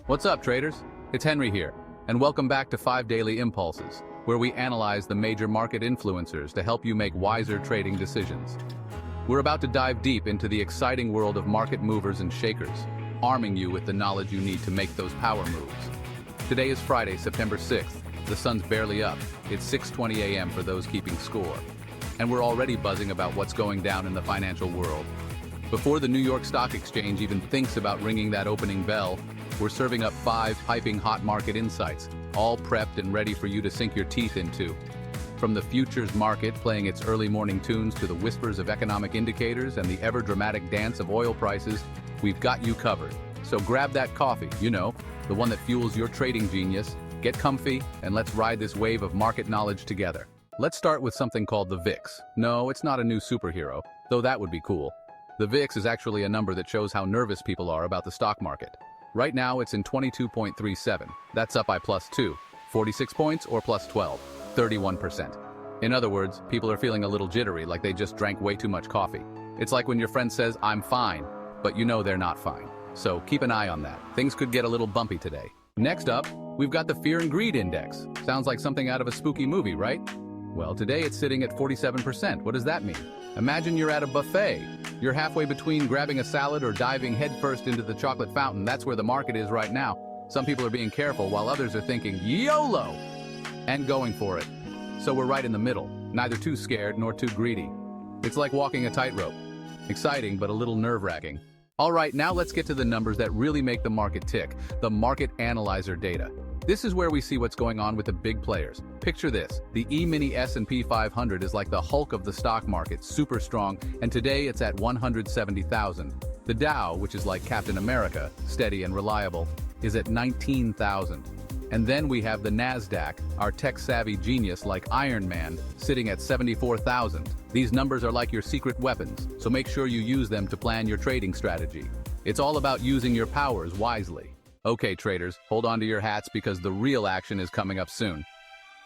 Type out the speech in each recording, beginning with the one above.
What's up, traders? It's Henry here, and welcome back to 5 Daily Impulses, where we analyze the major market influencers to help you make wiser trading decisions. We're about to dive deep into the exciting world of market movers and shakers, arming you with the knowledge you need to make those power moves. Today is Friday, September 6th. The sun's barely up. It's 6:20 a.m. for those keeping score. And we're already buzzing about what's going down in the financial world. Before the New York Stock Exchange even thinks about ringing that opening bell, we're serving up 5 piping hot market insights, all prepped and ready for you to sink your teeth into. From the futures market playing its early morning tunes to the whispers of economic indicators and the ever-dramatic dance of oil prices, we've got you covered. So grab that coffee, the one that fuels your trading genius, get comfy, and let's ride this wave of market knowledge together. Let's start with something called the VIX. No, it's not a new superhero, though that would be cool. The VIX is actually a number that shows how nervous people are about the stock market. Right now, it's in 22.37. That's up by +2. 46 points or +12. 31%. In other words, people are feeling a little jittery, like they just drank way too much coffee. It's like when your friend says, "I'm fine," but you know they're not fine. So keep an eye on that. Things could get a little bumpy today. Next up, we've got the Fear and Greed Index. Sounds like something out of a spooky movie, right? Well, today it's sitting at 47%. What does that mean? Imagine you're at a buffet. You're halfway between grabbing a salad or diving headfirst into the chocolate fountain. That's where the market is right now. Some people are being careful while others are thinking YOLO and going for it. So we're right in the middle, neither too scared nor too greedy. It's like walking a tightrope. Exciting, but a little nerve-wracking. All right, now let's get to the numbers that really make the market tick, the market analyzer data. This is where we see what's going on with the big players. Picture this, the E-mini S&P 500 is like the Hulk of the stock market, super strong, and today it's at 170,000. The Dow, which is like Captain America, steady and reliable, is at 19,000. And then we have the NASDAQ, our tech-savvy genius like Iron Man, sitting at 74,000. These numbers are like your secret weapons, so make sure you use them to plan your trading strategy. It's all about using your powers wisely. Okay, traders, hold on to your hats because the real action is coming up soon.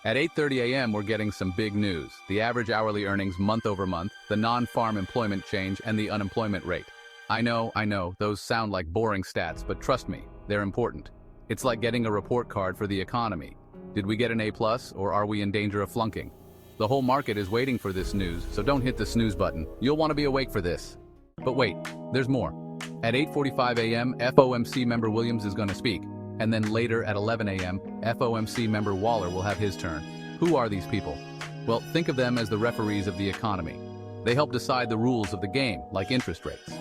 At 8:30 a.m., we're getting some big news. The average hourly earnings month over month, the non-farm employment change, and the unemployment rate. I know, those sound like boring stats, but trust me, they're important. It's like getting a report card for the economy. Did we get an A+, or are we in danger of flunking? The whole market is waiting for this news, so don't hit the snooze button. You'll want to be awake for this. But wait, there's more. At 8:45 a.m., FOMC member Williams is going to speak, and then later at 11 a.m., FOMC member Waller will have his turn. Who are these people? Well, think of them as the referees of the economy. They help decide the rules of the game, like interest rates.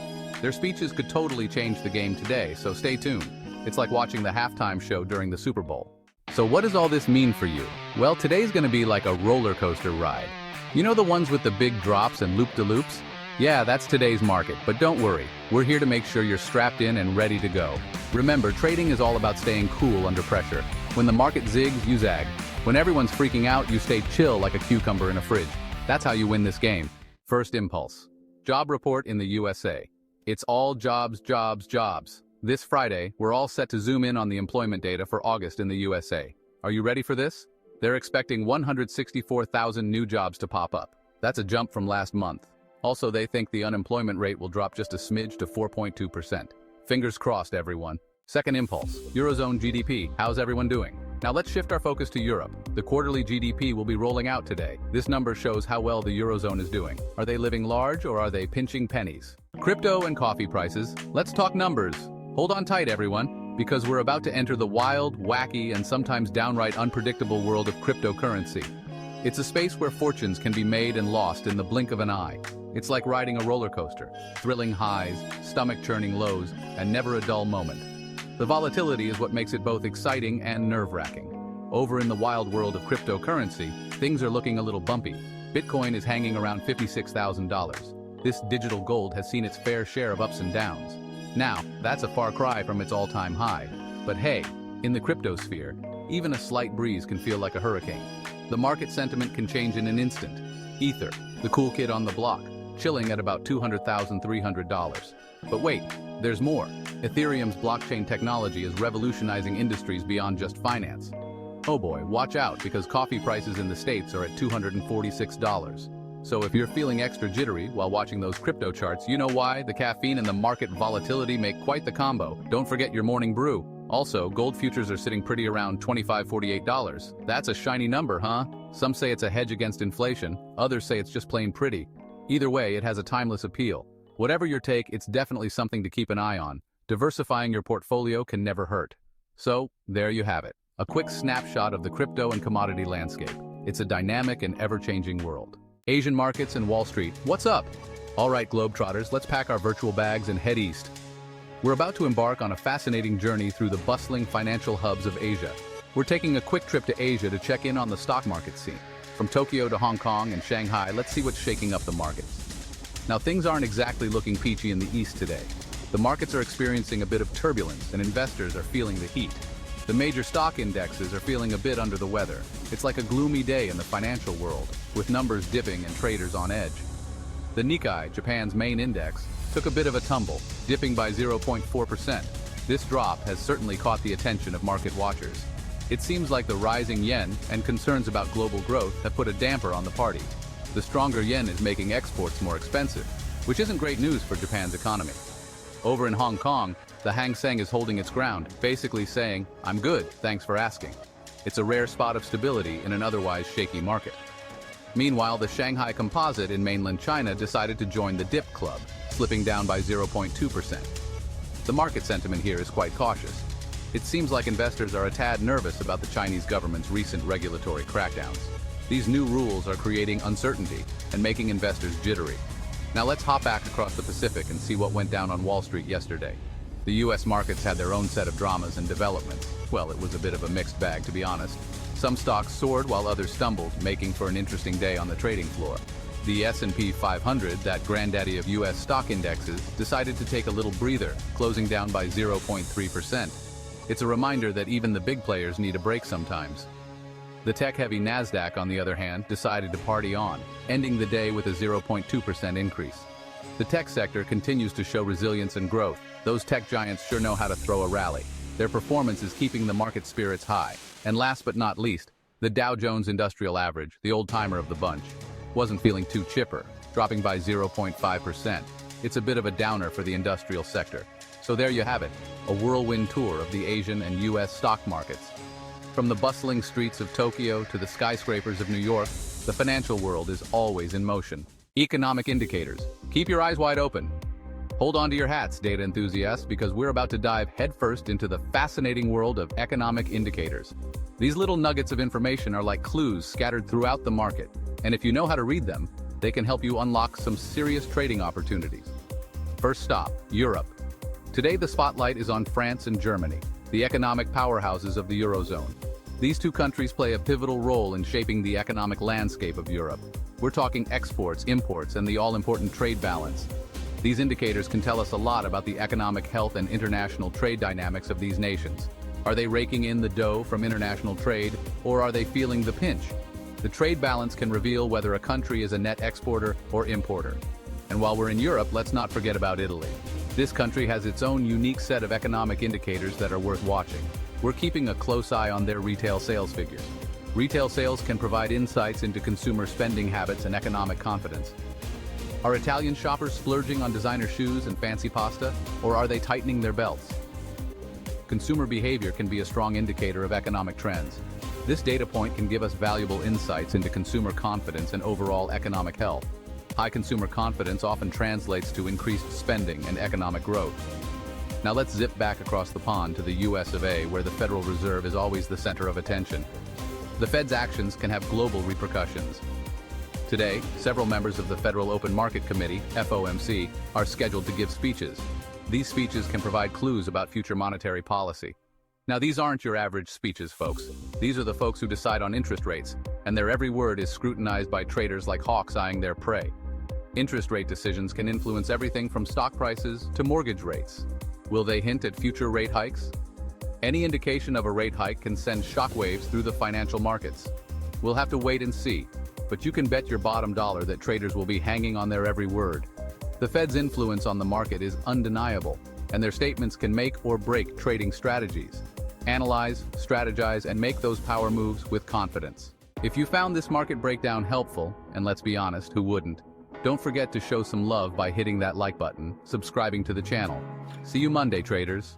Their speeches could totally change the game today, so stay tuned. It's like watching the halftime show during the Super Bowl. So what does all this mean for you? Well, today's going to be like a roller coaster ride. You know the ones with the big drops and loop-de-loops? Yeah, that's today's market, but don't worry. We're here to make sure you're strapped in and ready to go. Remember, trading is all about staying cool under pressure. When the market zigs, you zag. When everyone's freaking out, you stay chill like a cucumber in a fridge. That's how you win this game. First impulse. Job report in the USA. It's all jobs, jobs, jobs. This Friday, we're all set to zoom in on the employment data for August in the USA. Are you ready for this? They're expecting 164,000 new jobs to pop up. That's a jump from last month. Also, they think the unemployment rate will drop just a smidge to 4.2%. Fingers crossed, everyone. Second impulse, Eurozone GDP. How's everyone doing? Now let's shift our focus to Europe. The quarterly GDP will be rolling out today. This number shows how well the Eurozone is doing. Are they living large or are they pinching pennies? Crypto and coffee prices. Let's talk numbers. Hold on tight, everyone, because we're about to enter the wild, wacky, and sometimes downright unpredictable world of cryptocurrency. It's a space where fortunes can be made and lost in the blink of an eye. It's like riding a roller coaster, thrilling highs, stomach-churning lows, and never a dull moment. The volatility is what makes it both exciting and nerve-wracking. Over in the wild world of cryptocurrency, things are looking a little bumpy. Bitcoin is hanging around $56,000. This digital gold has seen its fair share of ups and downs. Now, that's a far cry from its all-time high. But hey, in the cryptosphere, even a slight breeze can feel like a hurricane. The market sentiment can change in an instant. Ether, the cool kid on the block, chilling at about $200,300. But wait, there's more. Ethereum's blockchain technology is revolutionizing industries beyond just finance. Oh boy, watch out because coffee prices in the States are at $246. So if you're feeling extra jittery while watching those crypto charts, you know why. The caffeine and the market volatility make quite the combo. Don't forget your morning brew. Also, gold futures are sitting pretty around $25–48. That's a shiny number, huh? Some say it's a hedge against inflation, others say it's just plain pretty. Either way, it has a timeless appeal. Whatever your take, it's definitely something to keep an eye on. Diversifying your portfolio can never hurt. So, there you have it. A quick snapshot of the crypto and commodity landscape. It's a dynamic and ever-changing world. Asian markets and Wall Street, what's up? All right, Globetrotters, let's pack our virtual bags and head east. We're about to embark on a fascinating journey through the bustling financial hubs of Asia. We're taking a quick trip to Asia to check in on the stock market scene. From Tokyo to Hong Kong and Shanghai, let's see what's shaking up the markets. Now, things aren't exactly looking peachy in the East today. The markets are experiencing a bit of turbulence and investors are feeling the heat. The major stock indexes are feeling a bit under the weather. It's like a gloomy day in the financial world, with numbers dipping and traders on edge. The Nikkei, Japan's main index, took a bit of a tumble, dipping by 0.4%. This drop has certainly caught the attention of market watchers. It seems like the rising yen and concerns about global growth have put a damper on the party. The stronger yen is making exports more expensive, which isn't great news for Japan's economy. Over in Hong Kong, the Hang Seng is holding its ground, basically saying, "I'm good, thanks for asking." It's a rare spot of stability in an otherwise shaky market. Meanwhile, the Shanghai Composite in mainland China decided to join the dip club, slipping down by 0.2%. The market sentiment here is quite cautious. It seems like investors are a tad nervous about the Chinese government's recent regulatory crackdowns. These new rules are creating uncertainty and making investors jittery. Now let's hop back across the Pacific and see what went down on Wall Street yesterday. The US markets had their own set of dramas and developments. Well, it was a bit of a mixed bag, to be honest. Some stocks soared while others stumbled, making for an interesting day on the trading floor. The S&P 500, that granddaddy of US stock indexes, decided to take a little breather, closing down by 0.3%. It's a reminder that even the big players need a break sometimes. The tech-heavy Nasdaq, on the other hand, decided to party on, ending the day with a 0.2% increase. The tech sector continues to show resilience and growth. Those tech giants sure know how to throw a rally. Their performance is keeping the market spirits high. And last but not least, the Dow Jones Industrial Average, the old-timer of the bunch, wasn't feeling too chipper, dropping by 0.5%. It's a bit of a downer for the industrial sector. So there you have it, a whirlwind tour of the Asian and US stock markets. From the bustling streets of Tokyo to the skyscrapers of New York, the financial world is always in motion. Economic indicators. Keep your eyes wide open. Hold on to your hats, data enthusiasts, because we're about to dive headfirst into the fascinating world of economic indicators. These little nuggets of information are like clues scattered throughout the market, and if you know how to read them, they can help you unlock some serious trading opportunities. First stop, Europe. Today the spotlight is on France and Germany, the economic powerhouses of the Eurozone. These two countries play a pivotal role in shaping the economic landscape of Europe. We're talking exports, imports, and the all-important trade balance. These indicators can tell us a lot about the economic health and international trade dynamics of these nations. Are they raking in the dough from international trade, or are they feeling the pinch? The trade balance can reveal whether a country is a net exporter or importer. And while we're in Europe, let's not forget about Italy. This country has its own unique set of economic indicators that are worth watching. We're keeping a close eye on their retail sales figures. Retail sales can provide insights into consumer spending habits and economic confidence. Are Italian shoppers splurging on designer shoes and fancy pasta, or are they tightening their belts? Consumer behavior can be a strong indicator of economic trends. This data point can give us valuable insights into consumer confidence and overall economic health. High consumer confidence often translates to increased spending and economic growth. Now let's zip back across the pond to the US of A, where the Federal Reserve is always the center of attention. The Fed's actions can have global repercussions. Today, several members of the Federal Open Market Committee, FOMC, are scheduled to give speeches. These speeches can provide clues about future monetary policy. Now, these aren't your average speeches, folks. These are the folks who decide on interest rates, and their every word is scrutinized by traders like hawks eyeing their prey. Interest rate decisions can influence everything from stock prices to mortgage rates. Will they hint at future rate hikes? Any indication of a rate hike can send shockwaves through the financial markets. We'll have to wait and see, but you can bet your bottom dollar that traders will be hanging on their every word. The Fed's influence on the market is undeniable, and their statements can make or break trading strategies. Analyze, strategize, and make those power moves with confidence. If you found this market breakdown helpful, and let's be honest, who wouldn't? Don't forget to show some love by hitting that like button, subscribing to the channel. See you Monday, traders.